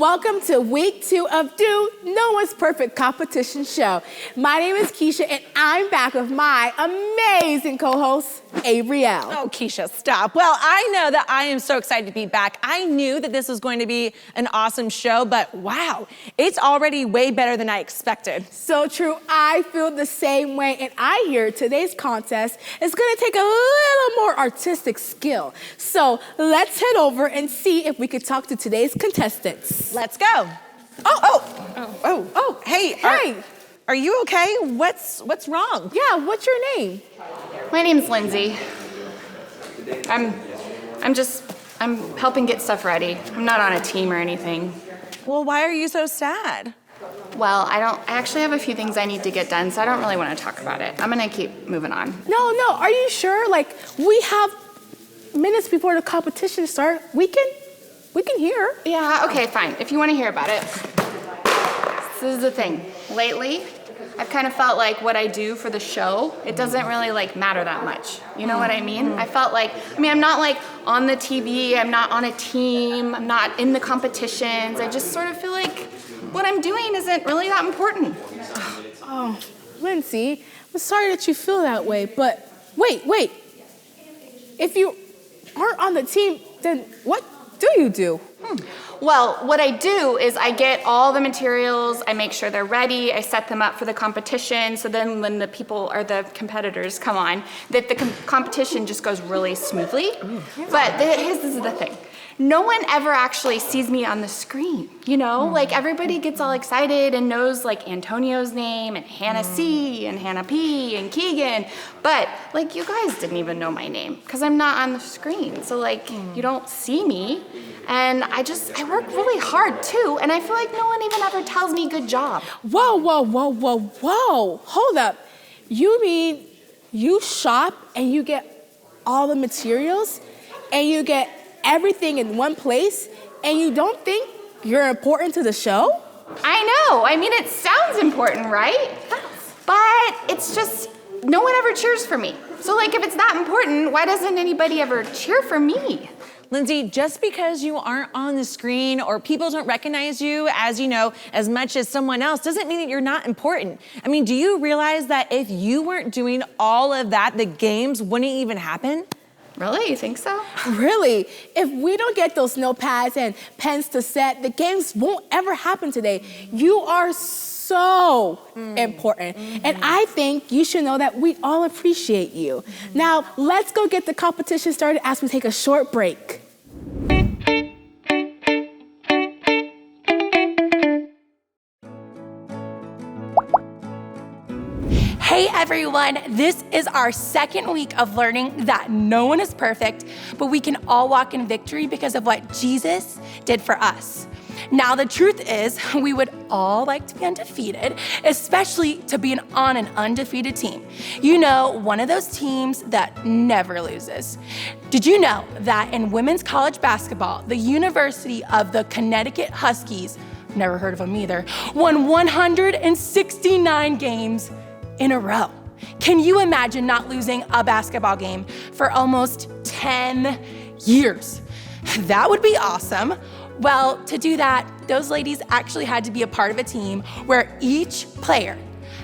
Welcome to week 2 of No One's Perfect competition show. My name is Keisha, and I'm back with my amazing co-host, Abrielle. Oh, Keisha, stop. Well, I know that I am so excited to be back. I knew that this was going to be an awesome show, but wow, it's already way better than I expected. So true. I feel the same way, and I hear today's contest is going to take a little more artistic skill. So let's head over and see if we could talk to today's contestants. Let's go. Hey. Are you okay? What's wrong? Yeah, what's your name? My name's Lindsay. I'm helping get stuff ready. I'm not on a team or anything. Well, why are you so sad? Well, I actually have a few things I need to get done, so I don't really want to talk about it. I'm gonna keep moving on. No, are you sure? Like, we have minutes before the competition starts. We can hear. Yeah, okay, fine. If you want to hear about it. This is the thing. Lately, I've kind of felt like what I do for the show, it doesn't really matter that much. You know what I mean? I felt like, I'm not on the TV, I'm not on a team, I'm not in the competitions. I just sort of feel like what I'm doing isn't really that important. Oh, Lindsay, I'm sorry that you feel that way, but wait. If you aren't on the team, then what do you do? Well, what I do is I get all the materials, I make sure they're ready, I set them up for the competition, so then when the people or the competitors come on, that the competition just goes really smoothly. But this is the thing. No one ever actually sees me on the screen, you know? Everybody gets all excited and knows Antonio's name and Hannah C and Hannah P and Keegan, but you guys didn't even know my name because I'm not on the screen. So you don't see me, and I work really hard too, and I feel like no one even ever tells me good job. Whoa, hold up. You mean you shop and you get all the materials and you get everything in one place, and you don't think you're important to the show? I know. It sounds important, right? But it's just, no one ever cheers for me. So if it's that important, why doesn't anybody ever cheer for me? Lindsay, just because you aren't on the screen or people don't recognize you as, as much as someone else doesn't mean that you're not important. Do you realize that if you weren't doing all of that, the games wouldn't even happen? Really? You think so? Really? If we don't get those notepads and pens to set, the games won't ever happen today. You are so important. And I think you should know that we all appreciate you. Now, let's go get the competition started as we take a short break. Hey everyone, this is our second week of learning that no one is perfect, but we can all walk in victory because of what Jesus did for us. Now the truth is, we would all like to be undefeated, especially to be on an undefeated team. One of those teams that never loses. Did you know that in women's college basketball, the University of the Connecticut Huskies, never heard of them either, won 169 games in a row? Can you imagine not losing a basketball game for almost 10 years? That would be awesome. Well, to do that, those ladies actually had to be a part of a team where each player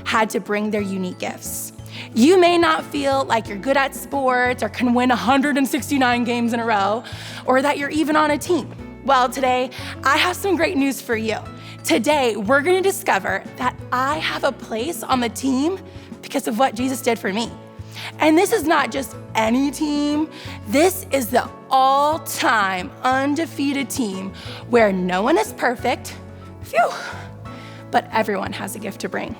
had to bring their unique gifts. You may not feel like you're good at sports or can win 169 games in a row, or that you're even on a team. Well, today, I have some great news for you. Today, we're gonna discover that I have a place on the team because of what Jesus did for me. And this is not just any team. This is the all-time undefeated team where no one is perfect, but everyone has a gift to bring.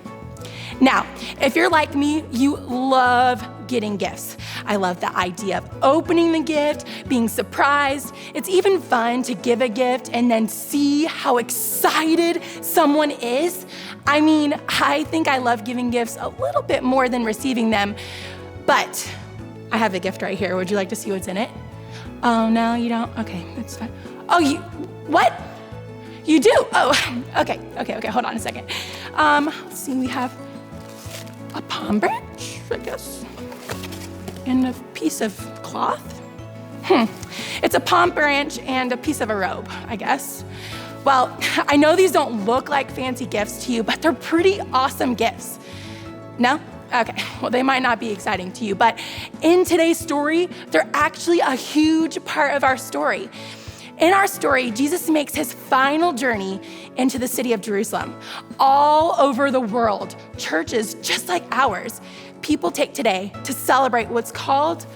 Now, if you're like me, you love getting gifts. I love the idea of opening the gift, being surprised. It's even fun to give a gift and then see how excited someone is. I think I love giving gifts a little bit more than receiving them, but I have a gift right here. Would you like to see what's in it? Oh, no, you don't? Okay, that's fine. Oh, what? You do? Oh, okay, hold on a second. Let's see, we have a palm branch, I guess, and a piece of cloth. It's a palm branch and a piece of a robe, I guess. Well, I know these don't look like fancy gifts to you, but they're pretty awesome gifts. No? Okay, well, they might not be exciting to you, but in today's story, they're actually a huge part of our story. In our story, Jesus makes his final journey into the city of Jerusalem. All over the world, churches just like ours, people take today to celebrate what's called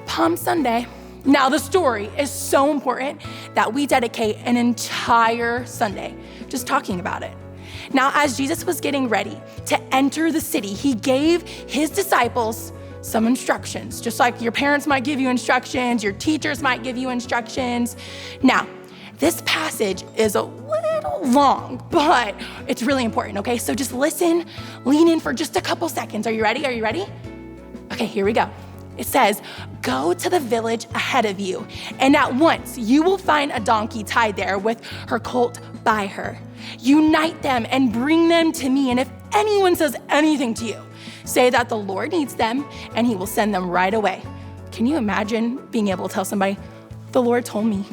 Palm Sunday. Now, the story is so important that we dedicate an entire Sunday just talking about it. Now, as Jesus was getting ready to enter the city, he gave his disciples some instructions, just like your parents might give you instructions, your teachers might give you instructions. Now, this passage is a little long, but it's really important, okay? So just listen, lean in for just a couple seconds. Are you ready? Are you ready? Okay, here we go. It says, go to the village ahead of you, and at once you will find a donkey tied there with her colt by her. Unite them and bring them to me, and if anyone says anything to you, say that the Lord needs them, and he will send them right away. Can you imagine being able to tell somebody, the Lord told me?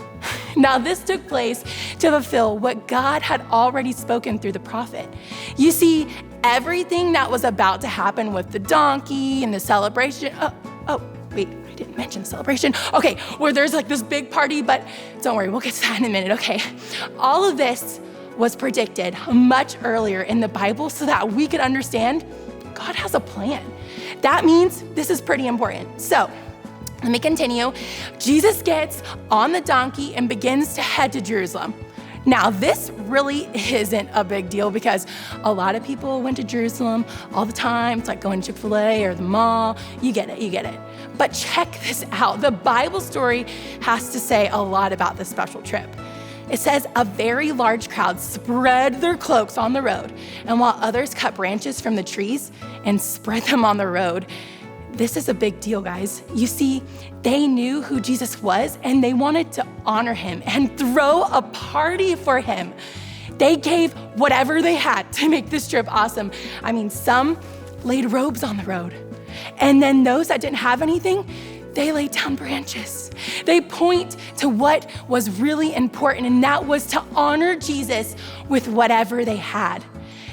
Now, this took place to fulfill what God had already spoken through the prophet. You see, everything that was about to happen with the donkey and the celebration, wait, I didn't mention the celebration. Okay, where there's like this big party, but don't worry, we'll get to that in a minute, okay? All of this was predicted much earlier in the Bible so that we could understand God has a plan. That means this is pretty important. So let me continue. Jesus gets on the donkey and begins to head to Jerusalem. Now, this really isn't a big deal because a lot of people went to Jerusalem all the time. It's like going to Chick-fil-A or the mall. You get it. But check this out. The Bible story has to say a lot about this special trip. It says a very large crowd spread their cloaks on the road, and while others cut branches from the trees and spread them on the road. This is a big deal, guys. You see, they knew who Jesus was, and they wanted to honor him and throw a party for him. They gave whatever they had to make this trip awesome. I mean, some laid robes on the road, and then those that didn't have anything, they laid down branches. They point to what was really important, and that was to honor Jesus with whatever they had.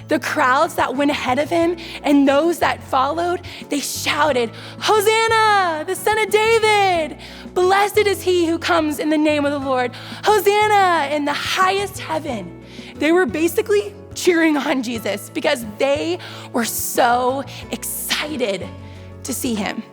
The crowds that went ahead of him and those that followed, they shouted, Hosanna, the Son of David. Blessed is he who comes in the name of the Lord. Hosanna in the highest heaven. They were basically cheering on Jesus because they were so excited to see him.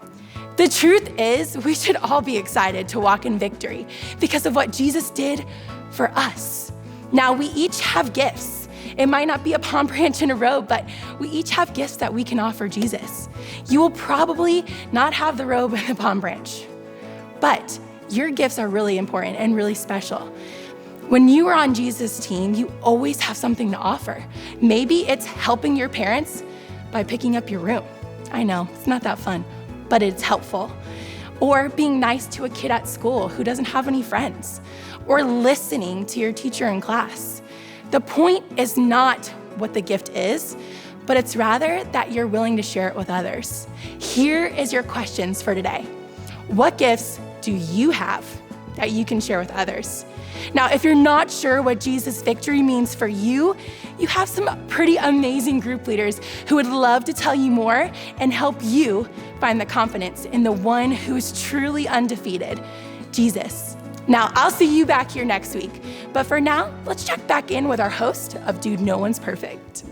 The truth is, we should all be excited to walk in victory because of what Jesus did for us. Now, we each have gifts. It might not be a palm branch and a robe, but we each have gifts that we can offer Jesus. You will probably not have the robe and the palm branch, but your gifts are really important and really special. When you are on Jesus' team, you always have something to offer. Maybe it's helping your parents by picking up your room. I know, it's not that fun, but it's helpful. Or being nice to a kid at school who doesn't have any friends. Or listening to your teacher in class. The point is not what the gift is, but it's rather that you're willing to share it with others. Here is your questions for today. What gifts do you have that you can share with others? Now, if you're not sure what Jesus' victory means for you, you have some pretty amazing group leaders who would love to tell you more and help you find the confidence in the one who is truly undefeated, Jesus. Now, I'll see you back here next week. But for now, let's check back in with our host of Dude, No One's Perfect.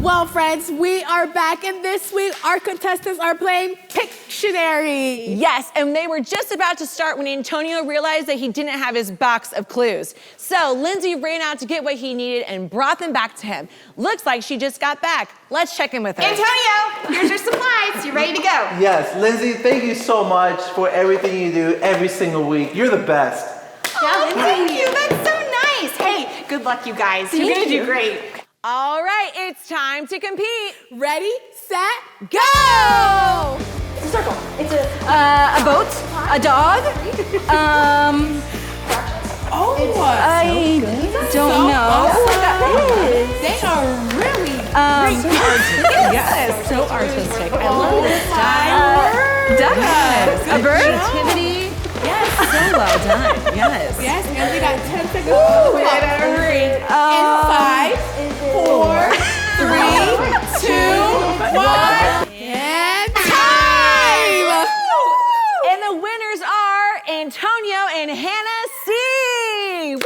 Well, friends, we are back, and this week our contestants are playing Pictionary. Yes, and they were just about to start when Antonio realized that he didn't have his box of clues. So Lindsay ran out to get what he needed and brought them back to him. Looks like she just got back. Let's check in with her. Antonio, here's your supplies. You ready to go? Yes, Lindsay, thank you so much for everything you do every single week. You're the best. Oh, thank you. That's so nice. Hey, good luck, you guys. You're going to do great. All right, it's time to compete. Ready, set, Go! It's a circle. It's a boat, a dog. I don't know. They are really Yes, so artistic. I love this. A bird? Activity. Yes. So well done. Yes. Yes, and we got 10 seconds on the clock. Hurry. In 5, 4, 3, 2, 1, and time! And the winners are Antonio and Hannah C. Woo!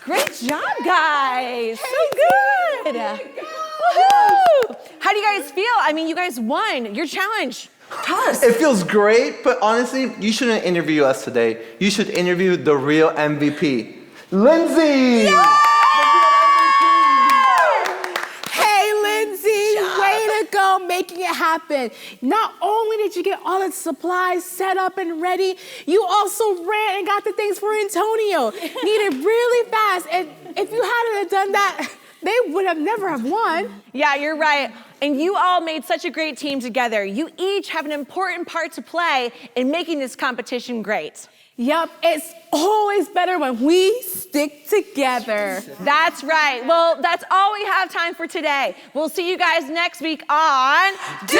Great job, guys. So good. Woohoo! How do you guys feel? I mean, you guys won your challenge. Tell us. It feels great, but honestly, you shouldn't interview us today. You should interview the real MVP, Lindsay! Hey, Lindsay, way to go making it happen. Not only did you get all the supplies set up and ready, you also ran and got the things for Antonio. Needed really fast. And if you hadn't have done that, they would have never have won. Yeah, you're right. And you all made such a great team together. You each have an important part to play in making this competition great. Yup, it's always better when we stick together. That's right. Well, that's all we have time for today. We'll see you guys next week on Do